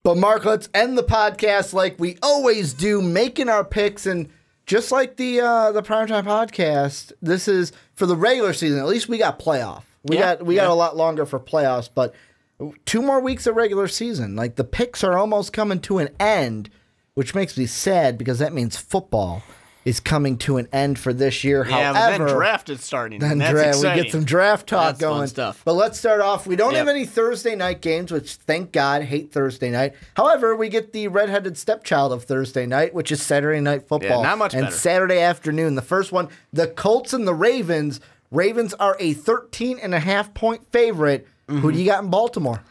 But Mark, let's end the podcast like we always do, making our picks. And just like the Primetime Podcast, this is for the regular season. At least we got playoff. We got a lot longer for playoffs, but 2 more weeks of regular season. Like, the picks are almost coming to an end, which makes me sad because that means football is coming to an end for this year. Yeah, However, then draft is starting. Then That's draft, exciting. we get some draft talk That's going. fun stuff. But let's start off. We don't have any Thursday night games, which thank God, hate Thursday night. However, we get the redheaded stepchild of Thursday night, which is Saturday Night Football. Yeah, not much and better. Saturday afternoon. The first one, the Colts and the Ravens. Ravens are a 13.5-point favorite. Who do you got in Baltimore?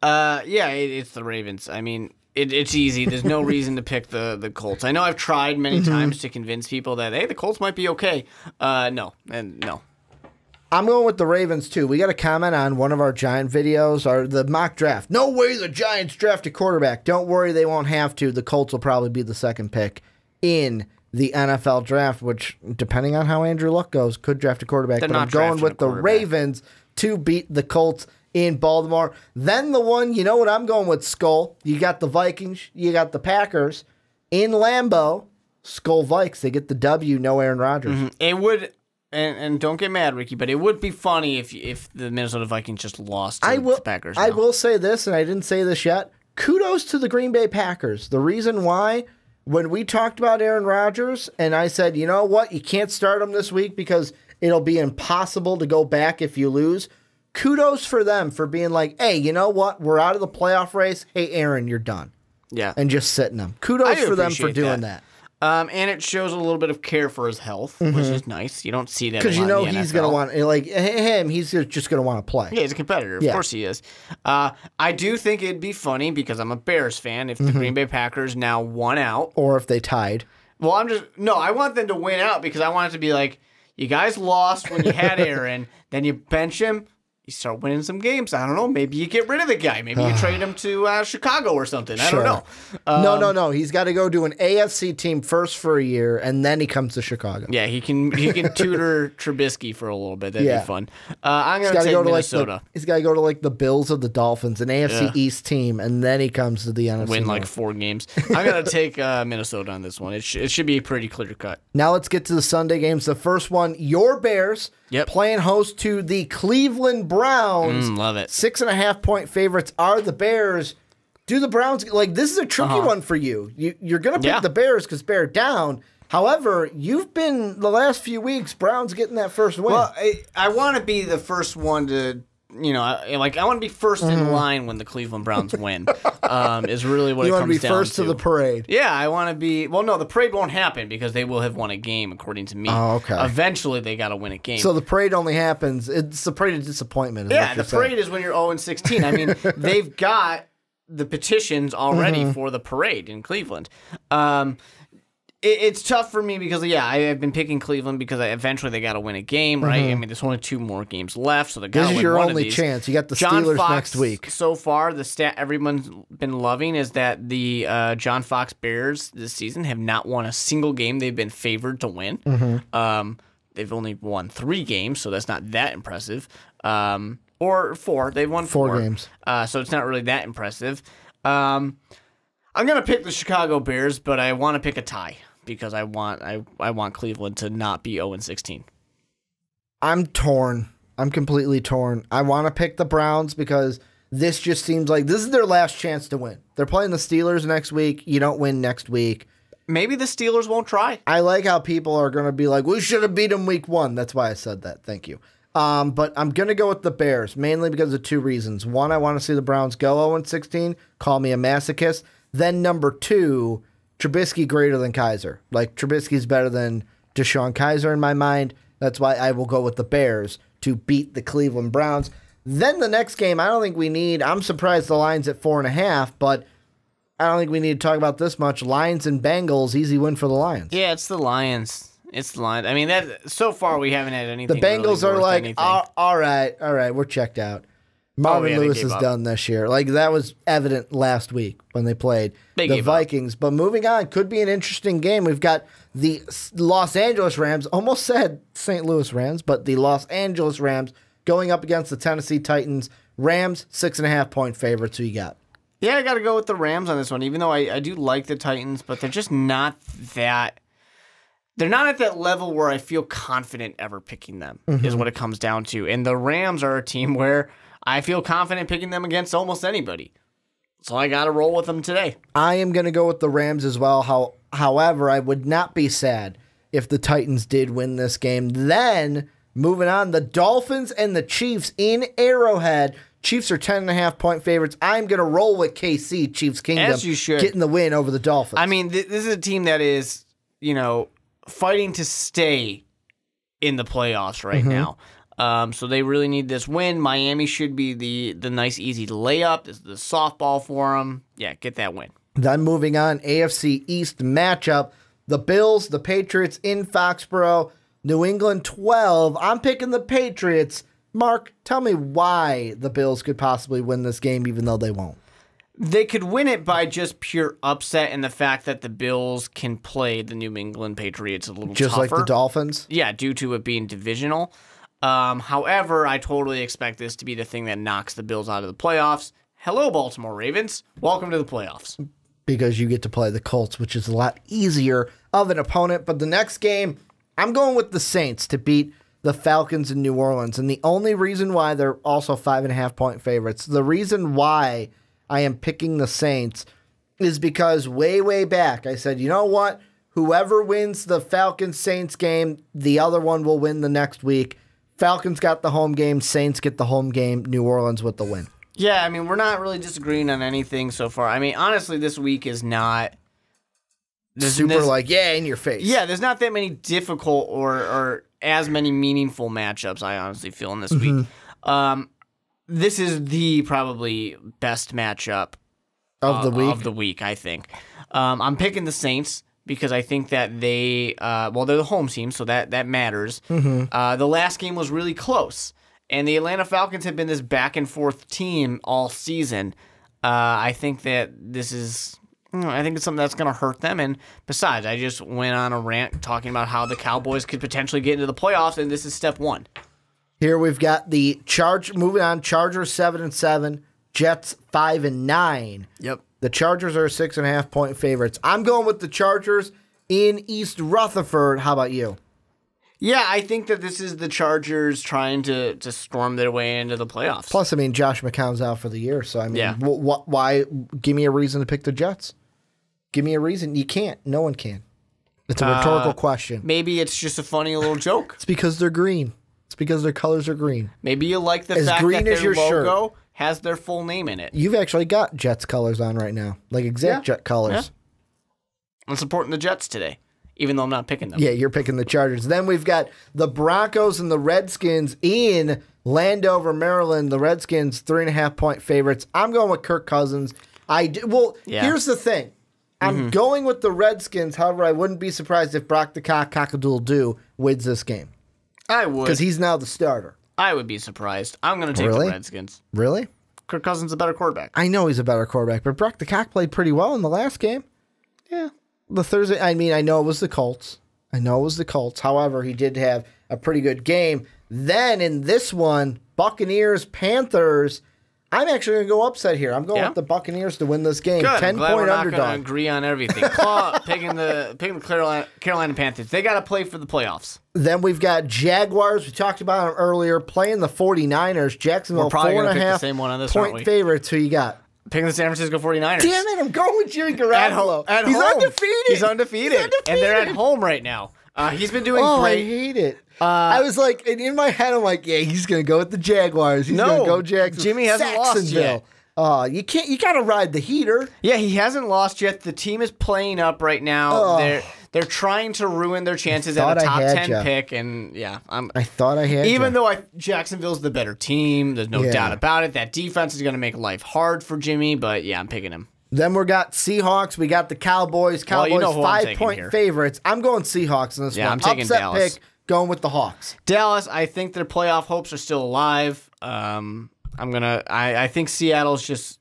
It's the Ravens. I mean, it's easy. There's no reason to pick the Colts. I know I've tried many times to convince people that, hey, the Colts might be okay. No. I'm going with the Ravens, too. We got a comment on one of our Giant videos, or the mock draft. No way the Giants draft a quarterback. Don't worry, they won't have to. The Colts will probably be the second pick in the NFL draft, which, depending on how Andrew Luck goes, could draft a quarterback. They're but not I'm going with the Ravens to beat the Colts in Baltimore. Then the one, you know what I'm going with, Skull. You got the Vikings. You got the Packers. In Lambeau, Skull Vikes. They get the W, no Aaron Rodgers. It would, and don't get mad, Ricky, but it would be funny if the Minnesota Vikings just lost to the Packers. I will say this, and I didn't say this yet. Kudos to the Green Bay Packers. The reason why, when we talked about Aaron Rodgers, and I said, you know what, you can't start him this week because it'll be impossible to go back if you lose. Kudos for them for being like, hey, you know what? We're out of the playoff race. Hey, Aaron, you're done. Yeah. And just sitting them. Kudos for them for doing that. And it shows a little bit of care for his health, which is nice. You don't see that because you know he's going to want him. He's just going to want to play. Yeah, he's a competitor. Of course he is. I do think it'd be funny because I'm a Bears fan if the Green Bay Packers now won out, or if they tied. Well, I want them to win out because I want it to be like, you guys lost when you had Aaron, then you bench him. You start winning some games. I don't know. Maybe you get rid of the guy. Maybe you trade him to Chicago or something. I don't know. No. He's got to go to an AFC team first for a year, and then he comes to Chicago. Yeah, he can tutor Trubisky for a little bit. That'd be fun. I'm going to take Minnesota. He's got to go to the Bills of the Dolphins, an AFC East team, and then he comes to the NFC. Win North. 4 games. I'm going to take Minnesota on this one. It should be a pretty clear cut. Now let's get to the Sunday games. The first one, your Bears. Playing host to the Cleveland Browns. Love it. 6.5-point favorites are the Bears. Do the Browns, this is a tricky one for you. You're going to pick the Bears because Bear down. However, you've been, the last few weeks, Browns getting that first win. Well, I want to be the first one to, I want to be first in line when the Cleveland Browns win, is really what it comes down to. You want to be first to the parade. Yeah, I want to be, well, no, the parade won't happen because they will have won a game, according to me. Oh, okay. Eventually, they got to win a game. So the parade only happens, it's the parade of disappointment. Yeah, the parade is when you're 0-16. I mean, they've got the petitions already for the parade in Cleveland. It's tough for me because, I've been picking Cleveland because eventually they got to win a game, right? I mean, there's only 2 more games left, so they got to win one of these. This is your only chance. You got the Steelers next week. So far, the stat everyone's been loving is that the John Fox Bears this season have not won a single game they've been favored to win. They've only won 3 games, so that's not that impressive. Or 4. They've won 4 games. So it's not really that impressive. I'm going to pick the Chicago Bears, but I want to pick a tie because I want Cleveland to not be 0-16. I'm torn. I'm completely torn. I want to pick the Browns because this just seems like this is their last chance to win. They're playing the Steelers next week. You don't win next week. Maybe the Steelers won't try. I like how people are going to be like, we should have beat them week 1. That's why I said that. Thank you. But I'm going to go with the Bears, mainly because of 2 reasons. One, I want to see the Browns go 0-16. Call me a masochist. Then number 2, Trubisky greater than Kaiser. Trubisky's better than Deshaun Kaiser in my mind. That's why I will go with the Bears to beat the Cleveland Browns. Then the next game, I don't think we need. I'm surprised the line's at 4.5, but I don't think we need to talk about this much. Lions and Bengals, easy win for the Lions. Yeah, it's the Lions. It's the Lions. I mean, so far we haven't had anything. The Bengals really are like, anything. all right, we're checked out. Marvin Lewis is done this year. That was evident last week when they played the Vikings. But moving on, could be an interesting game. We've got the Los Angeles Rams, almost said St. Louis Rams, but the Los Angeles Rams going up against the Tennessee Titans. Rams, 6.5-point favorites. Who you got? Yeah, I got to go with the Rams on this one, even though I do like the Titans, but they're just not that. They're not at that level where I feel confident ever picking them, is what it comes down to. And the Rams are a team where I feel confident picking them against almost anybody. So I got to roll with them today. I am going to go with the Rams as well. However, I would not be sad if the Titans did win this game. Then, moving on, the Dolphins and the Chiefs in Arrowhead. Chiefs are 10.5-point favorites. I'm going to roll with KC, Chiefs Kingdom. As you should. Getting the win over the Dolphins. I mean, this is a team that is, fighting to stay in the playoffs right now. So they really need this win. Miami should be the nice, easy layup. This is the softball for them. Yeah, get that win. Then moving on, AFC East matchup. The Bills, the Patriots in Foxborough. New England 12. I'm picking the Patriots. Mark, tell me why the Bills could possibly win this game even though they won't. They could win it by just pure upset and the fact that the Bills can play the New England Patriots a little just tougher. Like the Dolphins? Yeah, due to it being divisional. However, I totally expect this to be the thing that knocks the Bills out of the playoffs. Hello, Baltimore Ravens. Welcome to the playoffs. Because you get to play the Colts, which is a lot easier of an opponent. But the next game, I'm going with the Saints to beat the Falcons in New Orleans. And the only reason why they're also 5.5-point favorites, the reason why I am picking the Saints is because way back I said, you know what? Whoever wins the Falcons-Saints game, the other one will win the next week. Falcons got the home game. Saints get the home game. New Orleans with the win. Yeah, I mean, we're not really disagreeing on anything so far. I mean, honestly, this week is not in your face. Yeah, there's not that many difficult or as many meaningful matchups, I honestly feel, in this week. This is the probably best matchup of the week, I think. I'm picking the Saints because I think that they're the home team, so that matters. The last game was really close, and the Atlanta Falcons have been this back-and-forth team all season. I think that this is... I think it's something that's going to hurt them. And besides, I just went on a rant talking about how the Cowboys could potentially get into the playoffs, and this is step one. Here we've got the moving on, Chargers 7-7, Jets 5-9. Yep. The Chargers are 6.5-point favorites. I'm going with the Chargers in East Rutherford. How about you? Yeah, I think that this is the Chargers trying to storm their way into the playoffs. Plus, I mean, Josh McCown's out for the year, so I mean, why? Give me a reason to pick the Jets. Give me a reason. You can't. No one can. It's a rhetorical question. Maybe it's just a funny little joke. It's because they're green. It's because their colors are green. Maybe you like the fact that their logo has their full name in it. You've actually got Jets colors on right now, like exact Jet colors. Yeah. I'm supporting the Jets today, even though I'm not picking them. Yeah, you're picking the Chargers. Then we've got the Broncos and the Redskins in Landover, Maryland. The Redskins 3.5-point favorites. I'm going with Kirk Cousins. Here's the thing. I'm going with the Redskins. However, I wouldn't be surprised if Brock the Cock-a-doodle-doo wins this game. I would. Because he's now the starter. I would be surprised. I'm going to take the Redskins. Really? Kirk Cousins is a better quarterback. I know he's a better quarterback, but Brock the Cock played pretty well in the last game. Yeah. The Thursday, I know it was the Colts. However, he did have a pretty good game. Then in this one, Buccaneers, Panthers, I'm actually going to go upset here. I'm going with the Buccaneers to win this game. Good. 10-point underdog. We're not underdog. going to agree on everything. Picking the Carolina Panthers. They got to play for the playoffs. Then we've got Jaguars. We talked about them earlier. Playing the 49ers. Jacksonville, 4.5-point favorites. Who you got? Picking the San Francisco 49ers. Damn it, I'm going with Jimmy Garoppolo. He's home. He's undefeated. And they're at home right now. He's been doing great. I hate it. I was like, in my head, I'm like, yeah, he's going to go with the Jaguars. He's going to go Jacksonville. Jimmy hasn't lost yet. You got to ride the heater. Yeah, he hasn't lost yet. The team is playing up right now. They're trying to ruin their chances at a top 10 pick, and I thought I had even though Jacksonville's the better team. There's no doubt about it. That defense is going to make life hard for Jimmy, but yeah, I'm picking him. Then we got Seahawks. We got the Cowboys. Cowboys 5-point favorites. I'm going Seahawks in this one. I'm taking Upset Dallas. Pick, going with the Hawks. Dallas. I think their playoff hopes are still alive. I think Seattle's just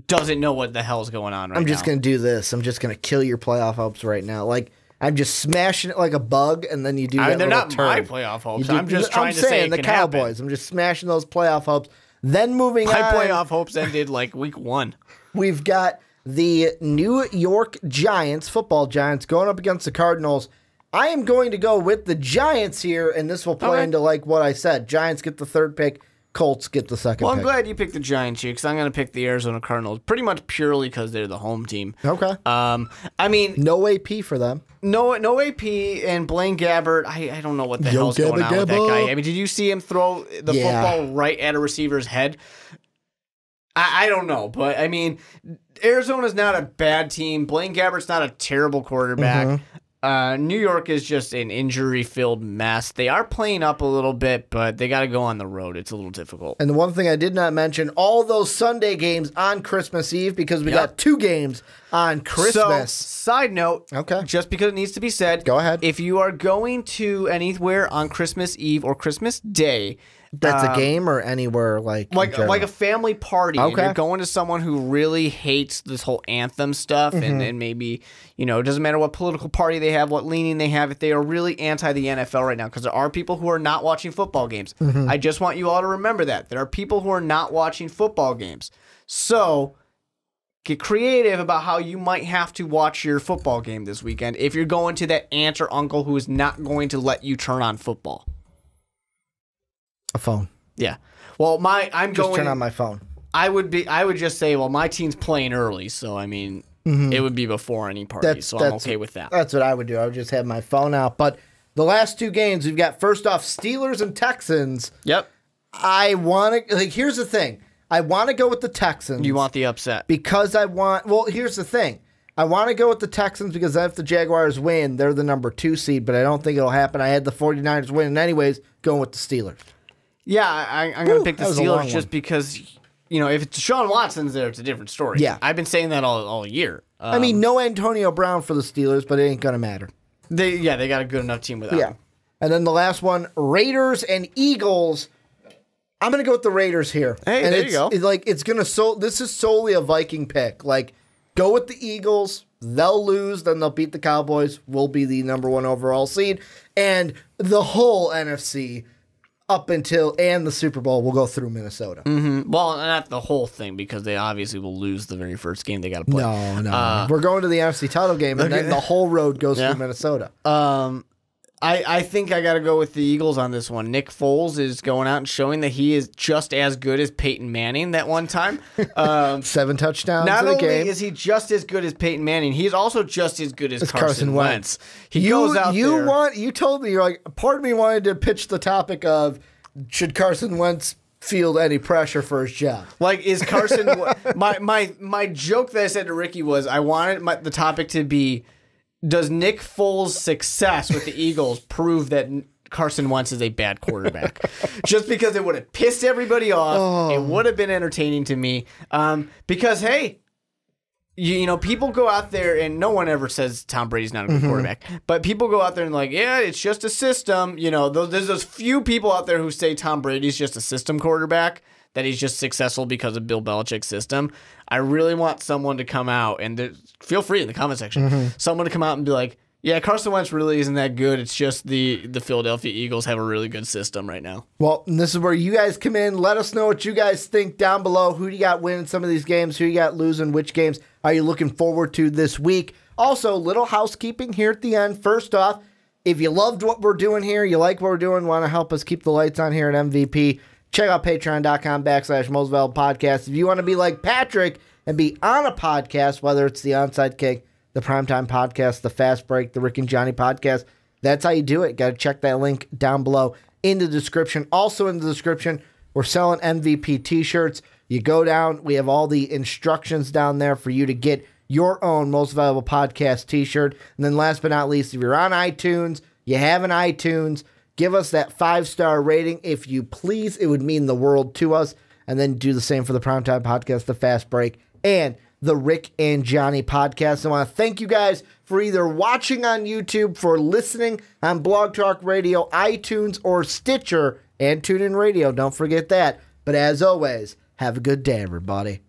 doesn't know what the hell's going on right now. I'm just going to do this. I'm just going to kill your playoff hopes right now. Like, I'm just smashing it like a bug, and then you do that. They're not turn. my playoff hopes. I'm just trying to say the Cowboys. Happen. I'm just smashing those playoff hopes. Then moving on. My playoff hopes ended like week 1. we've got the New York Giants, football Giants, going up against the Cardinals. I am going to go with the Giants here, and this will play into like what I said. Giants get the third pick. Colts get the second pick. Well, I'm glad you picked the Giants here because I'm going to pick the Arizona Cardinals pretty much purely because they're the home team. Okay. I mean, no AP for them. No AP and Blaine Gabbert. I don't know what the hell's going on with that guy. I mean, did you see him throw the football right at a receiver's head? I don't know, but I mean, Arizona's not a bad team. Blaine Gabbert's not a terrible quarterback. New York is just an injury-filled mess. They are playing up a little bit, but they got to go on the road. It's a little difficult. And the one thing I did not mention, all those Sunday games on Christmas Eve, because we got 2 games on Christmas. So, side note, just because it needs to be said, go ahead. If you are going to anywhere on Christmas Eve or Christmas Day, that's a game or anywhere like a family party. Okay. And you're going to someone who really hates this whole anthem stuff, and maybe, you know, it doesn't matter what political party they have, what leaning they have, if they are really anti the NFL right now, because there are people who are not watching football games. I just want you all to remember that. There are people who are not watching football games. So get creative about how you might have to watch your football game this weekend if you're going to that aunt or uncle who is not going to let you turn on football. A phone. Yeah. Well, just turn on my phone. I would just say, well, my team's playing early, so I mean, it would be before any party, so I'm okay with that. That's what I would do. I would just have my phone out. But the last 2 games, we've got first off Steelers and Texans. Yep. I want to here's the thing. I want to go with the Texans. You want the upset because here's the thing. I want to go with the Texans because if the Jaguars win, they're the number 2 seed, but I don't think it'll happen. I had the 49ers winning anyways, going with the Steelers. Yeah, I'm going to pick the Steelers just because, you know, if it's Deshaun Watson's there, it's a different story. Yeah. I've been saying that all year. I mean, no Antonio Brown for the Steelers, but it ain't going to matter. They got a good enough team without him. And then the last one, Raiders and Eagles. I'm going to go with the Raiders here. Hey, and there you go. This is solely a Viking pick. Like, go with the Eagles. They'll lose, then they'll beat the Cowboys. We'll be the number 1 overall seed. And the whole NFC up until and the Super Bowl will go through Minnesota. Well, not the whole thing because they obviously will lose the very first game they got to play. No. We're going to the NFC title game, and then the whole road goes through Minnesota. I think I got to go with the Eagles on this one. Nick Foles is going out and showing that he is just as good as Peyton Manning that one time. 7 touchdowns Not in a only game. is he just as good as Peyton Manning, he's also just as good as Carson Wentz. He goes out there. You told me, you're like, part of me wanted to pitch the topic of, should Carson Wentz feel any pressure for his job? Like, is Carson... my joke that I said to Ricky was I wanted the topic to be, does Nick Foles' success with the Eagles prove that Carson Wentz is a bad quarterback? Just because it would have pissed everybody off. It would have been entertaining to me. Because, hey, you know, people go out there, and no one ever says Tom Brady's not a good quarterback, but people go out there and like, yeah, it's just a system. You know, there's those few people out there who say Tom Brady's just a system quarterback, that he's just successful because of Bill Belichick's system. I really want someone to come out, and feel free in the comment section, someone to come out and be like, yeah, Carson Wentz really isn't that good. It's just the Philadelphia Eagles have a really good system right now. Well, and this is where you guys come in. Let us know what you guys think down below. Who do you got winning some of these games? Who you got losing? Which games are you looking forward to this week? Also, little housekeeping here at the end. First off, if you loved what we're doing here, you like what we're doing, want to help us keep the lights on here at MVP, check out patreon.com/Most Podcast. If you want to be like Patrick and be on a podcast, whether it's the Onside Kick, the Primetime Podcast, the Fast Break, the Rick and Johnny Podcast, that's how you do it. Got to check that link down below in the description. Also in the description, we're selling MVP t-shirts. You go down, we have all the instructions down there for you to get your own Most Valuable Podcast t-shirt. And then last but not least, if you're on iTunes, you have an iTunes, give us that 5-star rating, if you please. It would mean the world to us. And then do the same for the Primetime Podcast, the Fast Break, and the Rick and Johnny Podcast. I want to thank you guys for either watching on YouTube, for listening on Blog Talk Radio, iTunes, or Stitcher, and TuneIn Radio. Don't forget that. But as always, have a good day, everybody.